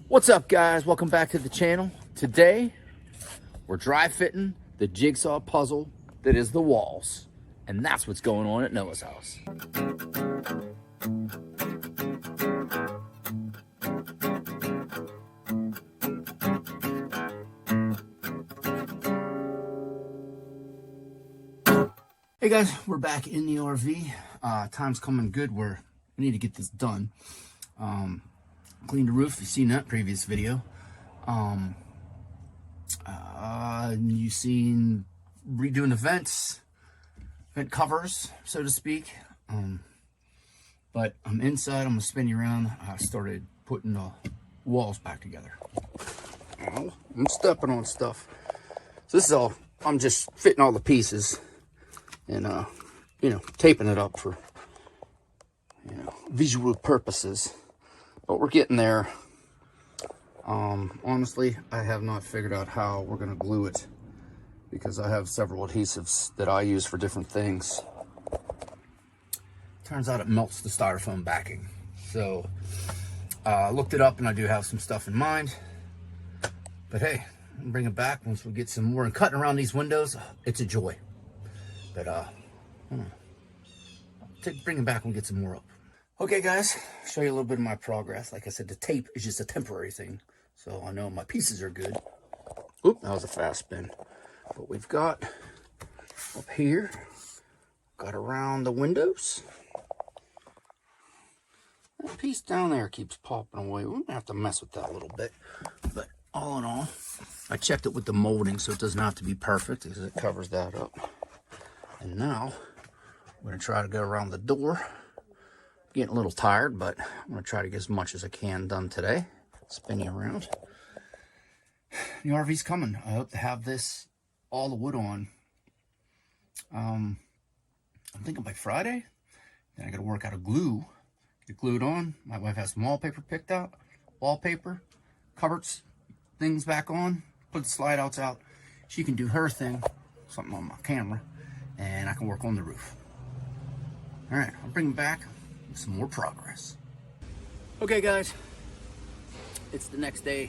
What's up, guys? Welcome back to the channel. Today we're dry fitting the jigsaw puzzle that is the walls, and that's what's going on at Noah's house. Hey guys, we're back in the RV. Time's coming good where we need to get this done. Cleaned the roof. You've seen that previous video. You've seen redoing the vent covers, so to speak. But I'm inside. I'm gonna spin you around. I started putting the walls back together. Oh, I'm stepping on stuff. So this is all. I'm just fitting all the pieces and taping it up for visual purposes. But we're getting there. Honestly, I have not figured out how we're going to glue it because I have several adhesives that I use for different things. Turns out it melts the styrofoam backing. So I looked it up and I do have some stuff in mind. But hey, I'll bring it back once we get some more. And cutting around these windows, it's a joy. But bring it back and get some more up. Okay guys, show you a little bit of my progress. Like I said, the tape is just a temporary thing. So I know my pieces are good. Oop, that was a fast spin. But we've got up here, got around the windows. That piece down there keeps popping away. We're gonna have to mess with that a little bit. But all in all, I checked it with the molding so it doesn't have to be perfect because it covers that up. And now, we're gonna try to go around the door. Getting a little tired, but I'm going to try to get as much as I can done today. Spinning around. The RV's coming. I hope to have this, all the wood on. I'm thinking by Friday. Then I got to work out a glue. Get it glued on. My wife has some wallpaper picked out. Wallpaper, cupboards, things back on. Put the slide outs out. She can do her thing, something on my camera, and I can work on the roof. All right, I'll bring it back. Some more progress. Okay guys, it's the next day.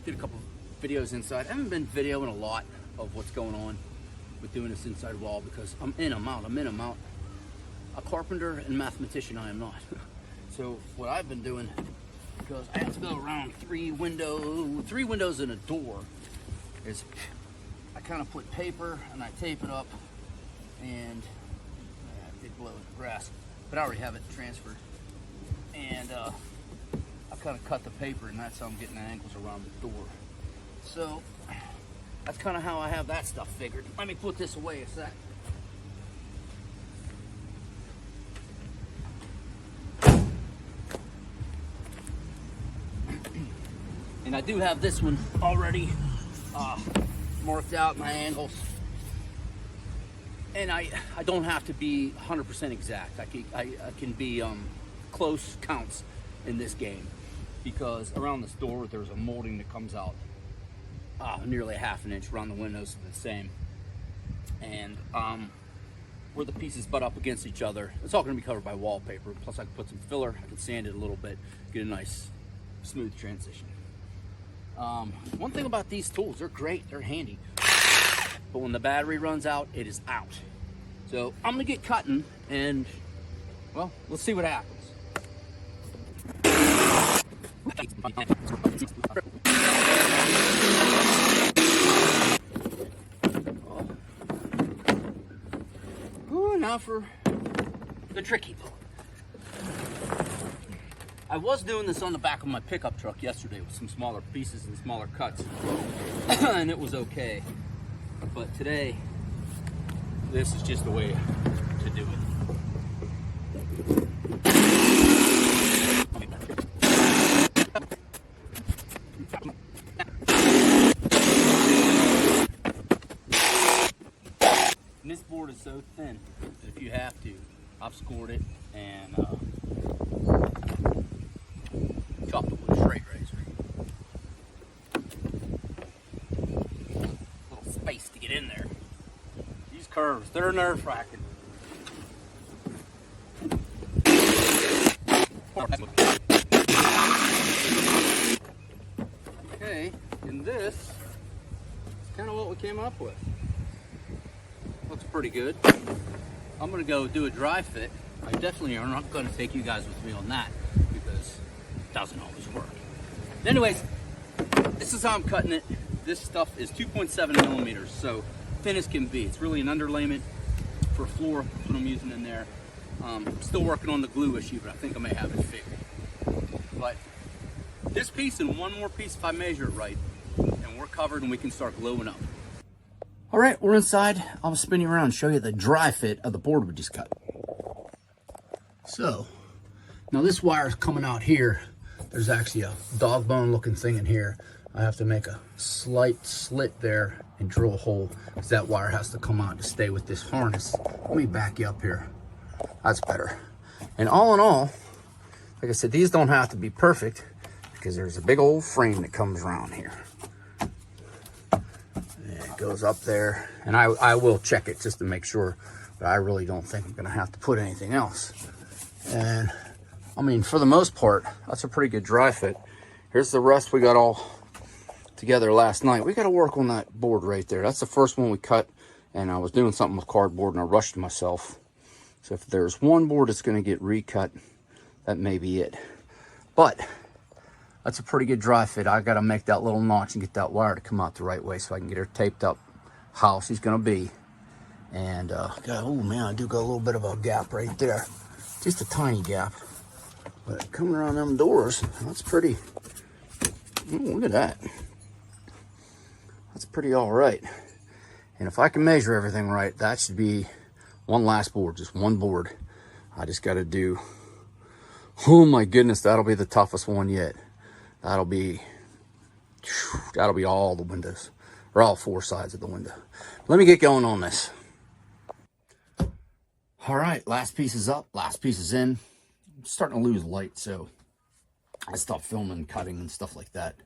Did a couple videos inside. I haven't been videoing a lot of what's going on with doing this inside wall because I'm in, I'm out. A carpenter and mathematician I am not. So what I've been doing, because I have to go around three windows and a door, is I kind of put paper and I tape it up, and I did blow in the grass. But I already have it transferred, and I kind of cut the paper, and that's how I'm getting the angles around the door. So that's kind of how I have that stuff figured. Let me put this away a sec. And I do have this one already marked out, my angles. And I don't have to be 100% exact. I can be close counts in this game, because around this door there's a molding that comes out nearly 1/2 inch. Around the windows are the same, and where the pieces butt up against each other, it's all going to be covered by wallpaper. Plus I can put some filler. I can sand it a little bit, get a nice smooth transition. One thing about these tools, they're great, they're handy. But when the battery runs out, it is out. So I'm gonna get cutting, and well, let's see what happens. Oh, now for the tricky part. I was doing this on the back of my pickup truck yesterday with some smaller pieces and smaller cuts, and it was okay. But today, this is just the way to do it. And this board is so thin that if you have to, I've scored it and chopped it with a straight razor. To get in there. These curves, they're nerve-wracking. And this is kind of what we came up with. Looks pretty good. I'm gonna go do a dry fit. I definitely am not gonna take you guys with me on that because it doesn't always work. Anyways, this is how I'm cutting it. This stuff is 2.7 millimeters, so thin as can be. It's really an underlayment for floor. That's what I'm using in there. I'm still working on the glue issue, but I think I may have it figured. But this piece and one more piece, if I measure it right, and we're covered and we can start gluing up. All right, we're inside. I'll spin you around and show you the dry fit of the board we just cut. So, now this wire is coming out here. There's actually a dog bone looking thing in here. I have to make a slight slit there and drill a hole because that wire has to come out to stay with this harness. Let me back you up here. That's better. And all in all, like I said, these don't have to be perfect because there's a big old frame that comes around here. It goes up there, and I will check it just to make sure, but I really don't think I'm gonna have to put anything else. And I mean, for the most part, that's a pretty good dry fit. Here's the rest we got all together last night. We got to work on that board right there. That's the first one we cut, and I was doing something with cardboard and I rushed myself. So if there's one board that's going to get recut, that may be it. But that's a pretty good dry fit. I got to make that little notch and get that wire to come out the right way so I can get her taped up how she's going to be. And oh man, I do got a little bit of a gap right there, just a tiny gap. But coming around them doors, that's pretty. Look at that. That's pretty all right. And if I can measure everything right, that should be one last board, just one board. I just got to do. Oh my goodness, that'll be the toughest one yet. That'll be all the windows, or all four sides of the window. Let me get going on this. All right, last piece is up, last piece is in. I'm starting to lose light, so I stopped filming, cutting, and stuff like that.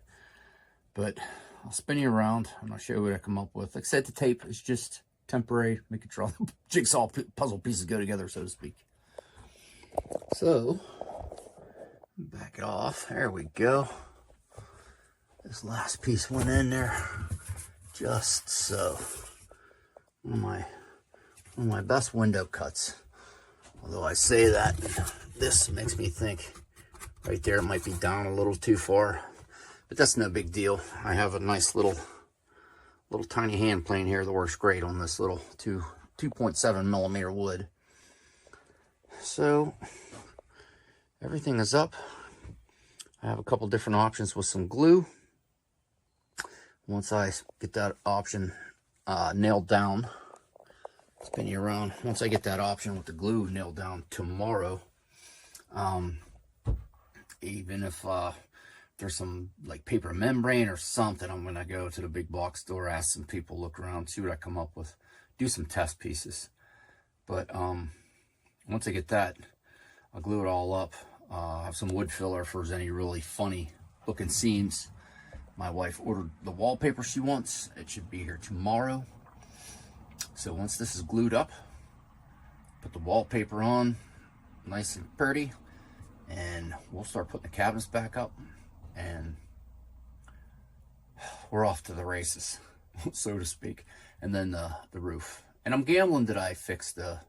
But I'll spin you around and I'll show you what I come up with. Like I said, the tape is just temporary, making sure all the jigsaw puzzle pieces go together, so to speak. So, back it off. There we go. This last piece went in there just so. One of my best window cuts. Although I say that, this makes me think right there it might be down a little too far. But that's no big deal. I have a nice little tiny hand plane here that works great on this little 2.7 millimeter wood. So everything is up. I have a couple different options with some glue. Once I get that option nailed down, spin you around. Once I get that option with the glue nailed down tomorrow, even if there's some like paper membrane or something, I'm gonna go to the big box store, ask some people, look around, see what I come up with, do some test pieces. But once I get that, I'll glue it all up. Have some wood filler if there's any really funny looking seams. My wife ordered the wallpaper she wants. It should be here tomorrow. So once this is glued up, put the wallpaper on nice and pretty, and we'll start putting the cabinets back up, and we're off to the races, so to speak. And then the roof. And I'm gambling that I fix the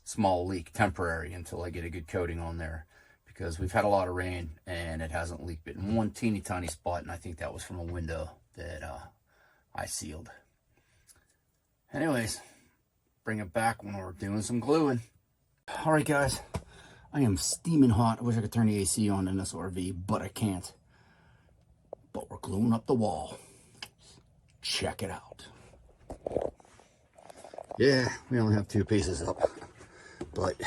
small leak temporary until I get a good coating on there, because we've had a lot of rain and it hasn't leaked but in one teeny tiny spot, and I think that was from a window that I sealed. Anyways, bring it back when we're doing some gluing. All right, guys, I am steaming hot. I wish I could turn the AC on in this RV, but I can't. But we're gluing up the wall. Check it out. Yeah, we only have two pieces up, but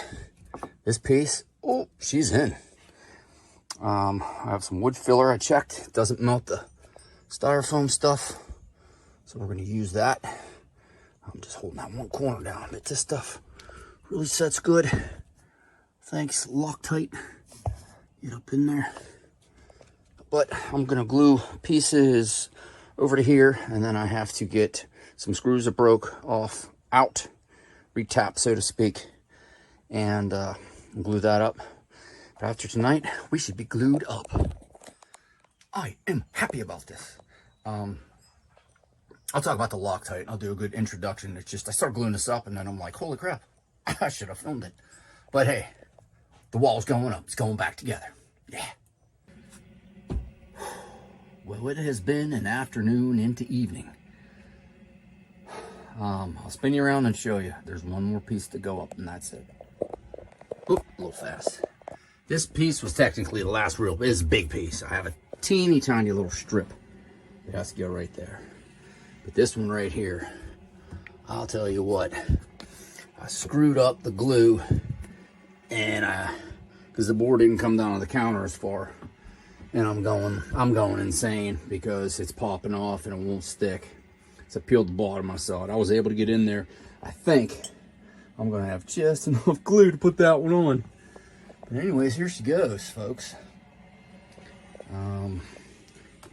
this piece, oh, she's in. I have some wood filler I checked. It doesn't melt the styrofoam stuff, so we're going to use that. I'm just holding that one corner down, but this stuff really sets good. Thanks, Loctite. Get up in there. But I'm going to glue pieces over to here, and then I have to get some screws that broke off out, retap, so to speak, and glue that up. But after tonight, we should be glued up. I am happy about this. I'll talk about the Loctite. I'll do a good introduction. It's just, I start gluing this up and then I'm like, holy crap, I should have filmed it. But hey, the wall's going up. It's going back together. Yeah. Well, it has been an afternoon into evening. I'll spin you around and show you. There's one more piece to go up and that's it. Oop, a little fast. This piece was technically the last real, it's a big piece. I have a teeny tiny little strip. It has to go right there. But this one right here, I'll tell you what, I screwed up the glue and because the board didn't come down on the counter as far, and I'm going insane because it's popping off and it won't stick. So I peeled the bottom, I saw it. I was able to get in there. I think I'm gonna have just enough glue to put that one on. But anyways, here she goes, folks.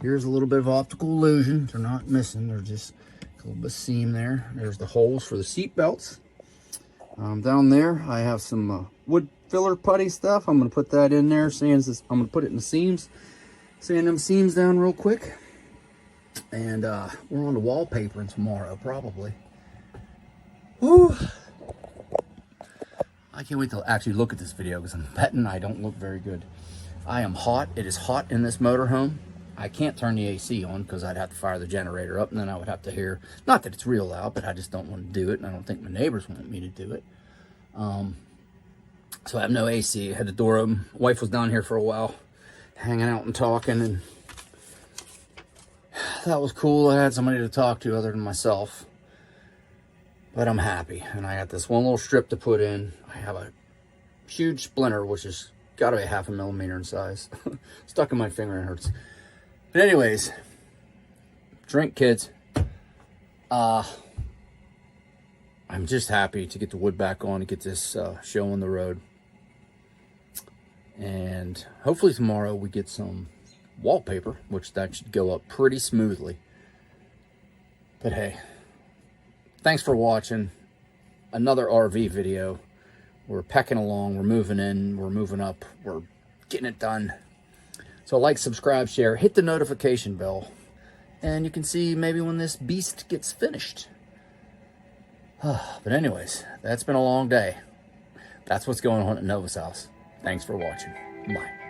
Here's a little bit of optical illusion. They're not missing. They're just a little bit of seam there. There's the holes for the seat belts. Down there, I have some wood filler putty stuff. I'm going to put that in there. I'm going to put it in the seams. Sand them seams down real quick. And we're on to wallpapering tomorrow, probably. Woo! I can't wait to actually look at this video because I'm betting I don't look very good. I am hot. It is hot in this motorhome. I can't turn the AC on because I'd have to fire the generator up and then I would have to hear, not that it's real loud, but I just don't want to do it and I don't think my neighbors want me to do it. So I have no AC. I had the door open. Wife was down here for a while, hanging out and talking, and that was cool. I had somebody to talk to other than myself, but I'm happy. And I got this one little strip to put in. I have a huge splinter, which is got to be 0.5 millimeter in size. Stuck in my finger and hurts. But anyways, drink, kids. I'm just happy to get the wood back on and get this show on the road. And hopefully tomorrow we get some wallpaper, which that should go up pretty smoothly. But hey, thanks for watching another RV video. We're pecking along, we're moving in, we're moving up, we're getting it done. So like, subscribe, share, hit the notification bell, and you can see maybe when this beast gets finished. But anyways, that's been a long day. That's what's going on at Nova's house. Thanks for watching. Bye.